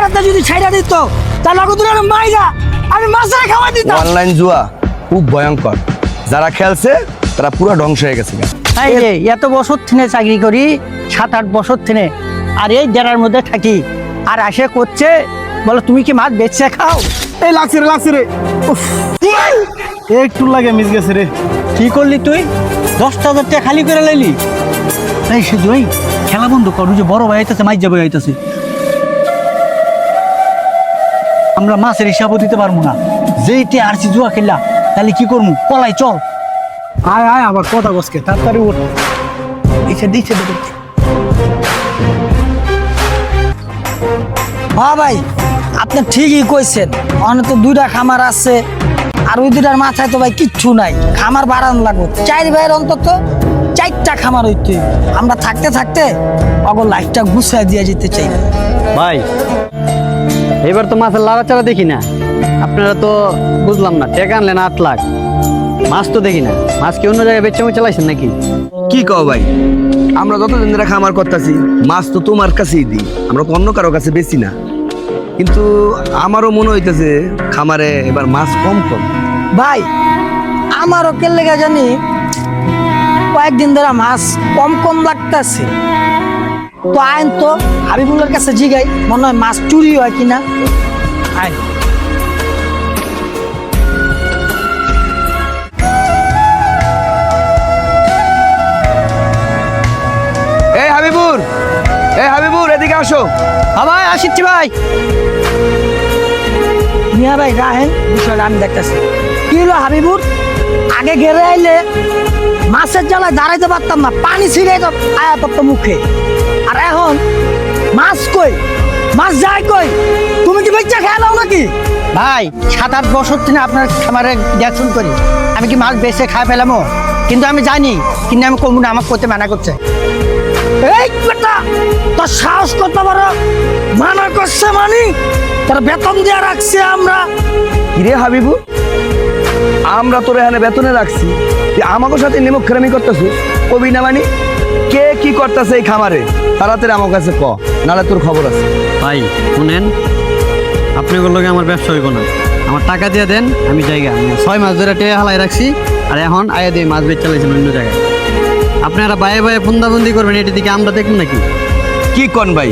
রাতে যদি ছাইড়া দিত তাহলে আগতুরা মাইরা আমি মাছের খাওয়া দিতাম। অনলাইন জুয়া খুব ভয়ঙ্কর, যারা খেলছে তারা পুরো ধ্বংস হয়ে গেছে। এই রে এত বছর থেকে চাকরি করি, 7-8 বছর থেকে, আর এই ডেরার মধ্যে থাকি, আর আসে করছে বলো তুমি কি মাছ বেচে খাও? এই লাগছে রে উফ, একটু লাগে মিস গেছে রে। কি করলি তুই? 10,000 টাকা খালি করে লাইলি? এই শুধু এই খেলা বন্ধ কর, যে বড় ভাই আইতাছে, মাইজ যাবে আইতাছে, আমরা মাছের হিসাবও দিতে পারবো না। যেইতে আরছি জুয়া খেললা, তাহলে কি করবো? পলাই চল। আয় আয় আবার কথা বসকে তাড়াতাড়ি ওঠ। দিচ্ছে দেখে। হ্যাঁ ভাই, আপনি ঠিকই কইছেন, অনেক তো 2টা খামার আছে, আর ওই 2টার মাথায় তো ভাই কিচ্ছু নাই। খামার বাড়ানো লাগবে, 4 ভাইয়ের অন্তত 4টা খামার হইতে। আমরা থাকতে থাকতে অগর লাইফটা গুছিয়ে দিয়ে যেতে চাই। ভাই এবার তো মাছের লাড়াচাড়া দেখি না, আপনারা তো বুঝলাম না, টাকা আনলেন 8 লাখ, মাছ তো দেখি না। মাছ কি অন্য জায়গায় বেচে চালাইছেন নাকি? কি কও ভাই, আমরা যতদিন ধরে খামার করতেছি মাছ তো তোমার কাছেই দিই, আমরা তো অন্য কারো কাছে বেশি না। কিন্তু আমারও মনে হইতেছে খামারে এবার মাছ কম। ভাই আমারও কে লেগে জানি কয়েকদিন ধরে মাছ কম লাগতেছে। তো আইন তো হাবিবুল্লার কাছে জিগাই, মনে হয় মাছ চুরি হয় কিনা। আইন এই হাবিবুর এদিকে আসো। ভাই আসিচ্ছি ভাই। মিয়া ভাই রাহেন, বিষয়টা আমি দেখতেছি। কি হলো হাবিবুর, আগে ঘেরে আইলে মাছের জ্বালায় দাঁড়াইতে পারতাম না, পানি ছিঁড়ে তো আয়া পড়তো মুখে। আর এখন মাছ কই, মাছ যায় কই? তুমি কি বেচা খেয়ে নাও নাকি? ভাই 7-8 বছর থেকে আপনার খামারে দেখুন করি, আমি কি মাছ বেচে খাই পেলামো? কিন্তু আমি জানি, কিন্তু আমি কমু না, আমাকে করতে মানা করছে। এই বেটা, তোর সাহস কত বড়, মানা করছে মানি তোর বেতন দিয়ে রাখছি আমরা। কিরে হাবিবু, আমরা তোর এখানে বেতনে রাখছি, আমাকে সাথে নিমুখেরামি করতেছিস, কবি না মানি কে কি করতেছে এই খামারে? তাড়াতাড়ি আমার কাছে ক, নাহলে তোর খবর আছে। ভাই শুনেন, আপনি বললে আমার ব্যবসা হইব না, আমার টাকা দিয়ে দেন, আমি জায়গা 6 মাস ধরে টেয়া হালাই রাখছি, আর এখন আয়া দিয়ে মাছ বেচ চালাইছেন অন্য জায়গায়। আপনারা বায়ে বন্দি করবেন, এটি দিকে আমরা দেখুন নাকি? কি কন ভাই,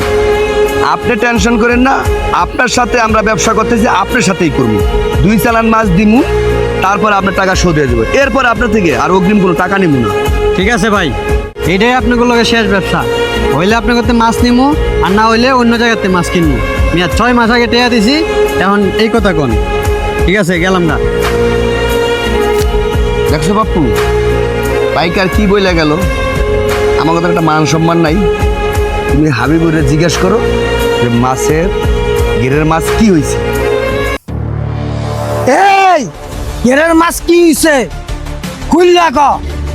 আপনি টেনশন করেন না, আপনার সাথে আমরা ব্যবসা করতেছি, আপনার সাথেই করবো। 2 চালান মাছ দিমু, তারপর আপনার টাকা শোধ হয়ে যাবে, এরপর আপনার থেকে আর অগ্রিম কোনো টাকা নিবো না। ঠিক আছে ভাই, এইটাই আপনাগুলোকে শেষ ব্যবসা। হইলে আপনার কাছে মাছ নিমু, আর না হইলে অন্য জায়গাতে মাছ কিনবো। মিয়া 6 মাস আগে টেয়া দিছি, এখন এই কথা কোন? ঠিক আছে, গেলাম না। দেখছো বাপু, পাইকার কি বইলে গেল, আমার কথা একটা মান সম্মান নাই। তুমি হাবিবুরে জিজ্ঞেস করো যে মাছের গেরের মাছ কি হয়েছে। এই গেরের মাছ কি হইছে খুললা ক,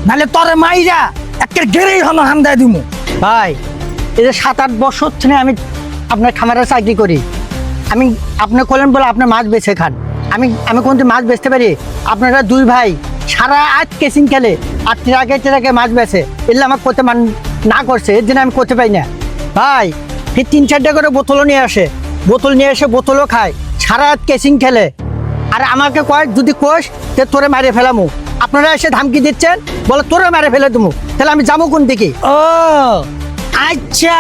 নালে তোরে মাইরা একটা গেরেই হলো হান্দায় দিমু। ভাই এই যে 7-8 বছর থেকে আমি আপনার খামারে চাকরি করি, আমি আপনি কলেন বলে আপনি মাছ বেছে খান, আমি কোনদিন মাছ বেচতে পারি? আপনারা 2 ভাই সারা আজ কেসিং খেলে আর ট্রাকে মাছ বেছে, এলে আমাকে করতে না করছে, এর জন্য আমি করতে পারি না। ভাই ফির 3-4টা করে বোতলও নিয়ে আসে, বোতলও খায়, সারা রাত কেসিং খেলে, আর আমাকে কয় যদি কোষ তে তোরে মারে ফেলামু। আপনারা এসে ধমকি দিচ্ছেন, বলে তোরে মারে ফেলে দেবো, তাহলে আমি যাবো কোন দিকে? ও আচ্ছা,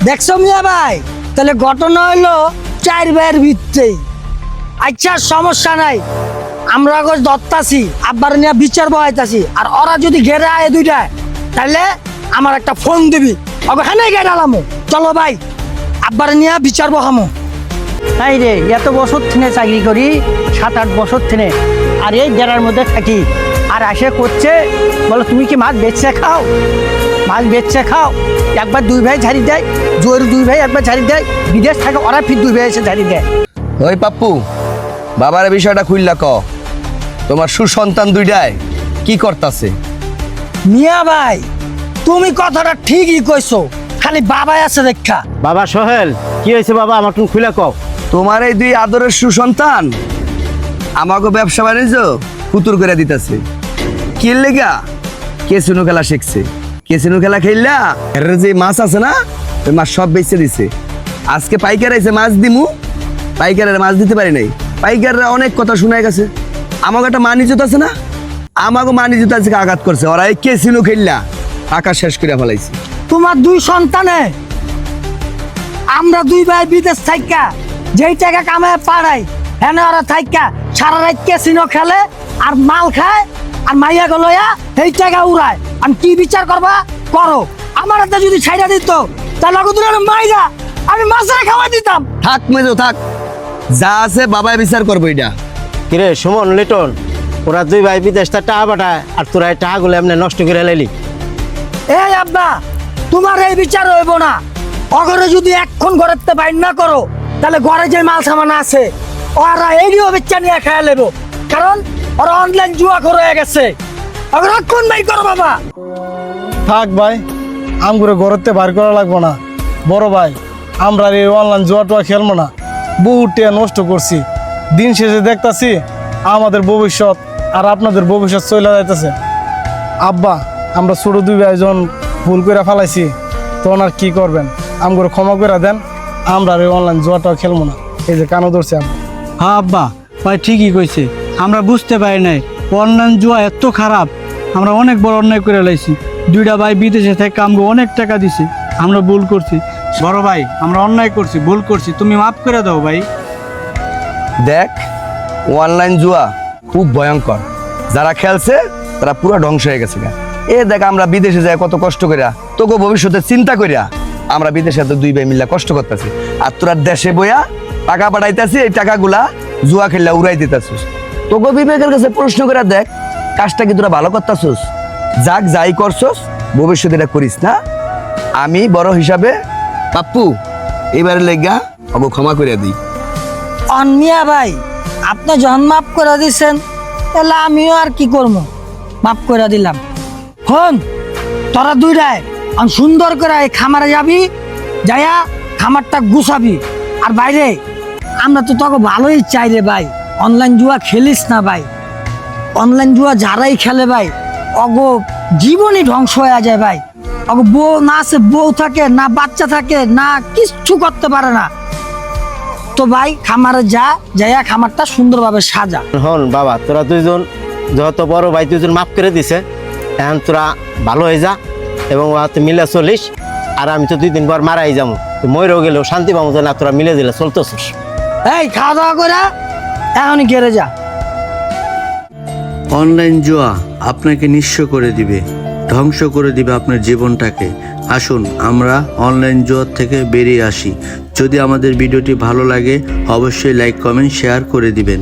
দেখছো মিয়া ভাই, তাহলে ঘটনা হইলো 4 ভাইয়ের ভিত্তেই। আচ্ছা সমস্যা নাই, আমরা দত্তাছি, আব্বার নিয়ে বিচার বহাইতাছি, আর ওরা যদি ঘেরে আয় 2টায়, তাহলে আমার একটা ফোন দিবি, ওখানে গেড়ে আলামো। চলো ভাই, আব্বার নিয়ে বিচার বহামো। তাই রে, এত বছর থেকে চাকরি করি, 7-8 বছর থেকে, আর এই ডেরার মধ্যে থাকি, আর আসে করছে বলো তুমি কি মাছ বেচে খাও? একবার 2 ভাই ঝাড়ি দেয়, জোর 2 ভাই একবার ঝাড়ি দেয়, বিদেশ থাকে ওরা ফির 2 ভাই এসে ঝাড়ি দেয়। ওই পাপ্পু, বাবার বিষয়টা খুললা ক, তোমার সুসন্তান 2টায় কি করতেছে? মিয়া ভাই তুমি কথাটা ঠিকই কইছো, খালি বাবাই আছে দেখা। বাবা সোহেল, কি হয়েছে বাবা, আমার তুমি খুলে কও। তোমার এই 2 আদরের সুসন্তান আমাকে ব্যবসা বাণিজ্য ফুতুর করে দিতেছে। কি লেগা? কেসিনো খেলা শিখছে, কেসিনো খেলা খেললা এর যে মাছ আছে না, ওই মাছ সব বেচে দিছে। আজকে পাইকার এসে মাছ দিমু, পাইকারের মাছ দিতে পারি নাই। পাইকাররা অনেক কথা শোনায় গেছে। আমাকে একটা মান ইজ্জত আছে না, আমাকে মান ইজ্জত আজকে আঘাত করছে। ওরা এই কেসিনো খেললা টাকা শেষ করে ফেলাইছে। তোমার 2 সন্তানে আমরা 2 ভাই বিদেশ থাইকা যেই টাকা কামায় পাড়াই, এনে ওরা থাইকা সারা রাত ক্যাসিনো খেলে আর মাল খায় আর মাইয়া গলয়া এই টাকা উড়ায়। আমি কি বিচার করবা করো। আমার হাতে যদি ছাইড়া দিত তাহলে ওদের মাইরা আমি মাছের খাওয়া দিতাম। থাক মেজো থাক, যা আছে বাবাই বিচার করবো। এটা কিরে সুমন লিটন, ওরা 2 ভাই বিদেশটা টাকা পাঠায় আর তোরা এই টাকাগুলো এমনি নষ্ট করে লাইলি। এই আব্বা, তোমার এই বিচার হইব না। অগরে যদি এখন ঘরের তে বাইর না করো তাহলে ঘরে যে মাল সামান আছে ওরা এইও বেচা নিয়ে খেয়ে নেবো, কারণ ওরা অনলাইন জুয়া করে হয়ে গেছে। অগর কোন বাই করো বাবা। থাক ভাই, আমগুলো ঘরতে বার করা লাগবো না। বড় ভাই, আমরা এই অনলাইন জুয়া টুয়া খেলবো না। বহুত টাকা নষ্ট করছি, দিন শেষে দেখতাছি আমাদের ভবিষ্যৎ আর আপনাদের ভবিষ্যৎ চলে যাইতেছে। আব্বা, আমরা ছোট 2 ভাই যখন ভুল করে ফেলাইছি তখন আর কি করবেন, আমগুলো ক্ষমা করে দেন। আমরা এই অনলাইন জুয়া টুয়া খেলবো না। এই যে কানো ধরছে আব্বা। হ্যাঁ আব্বা, ভাই ঠিকই কইছে। আমরা বুঝতে পারি নাই অনলাইন জুয়া এত খারাপ। আমরা অনেক বড় অন্যায় করে লাইছি। 2টা ভাই বিদেশে থেকে আমগো অনেক টাকা দিছে। আমরা ভুল করছি বড় ভাই, আমরা অন্যায় করছি, ভুল করছি, তুমি মাফ করে দাও ভাই। দেখ, অনলাইন জুয়া খুব ভয়ঙ্কর। যারা খেলছে তারা পুরো ধ্বংস হয়ে গেছে। এ দেখ, আমরা বিদেশে যাই কত কষ্ট করিয়া, তোকে ভবিষ্যতে চিন্তা করিয়া আমরা বিদেশে তো 2 ভাই মিল্লা কষ্ট করতেছি, আর তোরা দেশে বইয়া টাকা পাঠাইতেছি। এই টাকাগুলা জুয়া খেললা উড়াই দিতেছিস। তোকে বিবেকের কাছে প্রশ্ন করে দেখ, কাজটা কি তোরা ভালো করতেছিস? যাক, যাই করছস ভবিষ্যতে এটা করিস না। আমি বড় হিসাবে পাপ্পু এবারে লেগা ওকে ক্ষমা করে দিই। অন্মিয়া ভাই, আপনি যখন মাফ করে দিচ্ছেন তাহলে আমিও আর কি করবো, মাফ করে দিলাম। হন, তোরা 2টায় আমি সুন্দর করে এই খামারে যাবি, যাইয়া খামারটা গুছাবি। আর বাইরে আমরা তো তোকে ভালোই চাই রে ভাই, অনলাইন জুয়া খেলিস না ভাই। অনলাইন জুয়া যারাই খেলে ভাই অগো জীবনই ধ্বংস হয়ে যায় ভাই। অগো বউ না আছে, বউ থাকে না, বাচ্চা থাকে না, কিচ্ছু করতে পারে না। তো ভাই খামারে যাইয়া খামারটা সুন্দরভাবে সাজা। হন বাবা, তোরা 2জন যত বড় ভাই 2জন মাফ করে দিছে, এখন তোরা ভালো হয়ে যা এবং ওতে মিলে চলিস। আর আমি তো 2 দিন পর মারাই যাবো, তো মরেও গেলেও শান্তি পাবো না, তোরা মিলে দিলে চলতেছিস। এই খাওয়া দাওয়া করে এখনই ঘেরে যা। অনলাইন জুয়া আপনাকে নিঃস্ব করে দিবে, ধ্বংস করে দিবে আপনার জীবনটাকে। আসুন আমরা অনলাইন জুয়া থেকে বেরিয়ে আসি। যদি আমাদের ভিডিওটি ভালো লাগে অবশ্যই লাইক, কমেন্ট, শেয়ার করে দিবেন।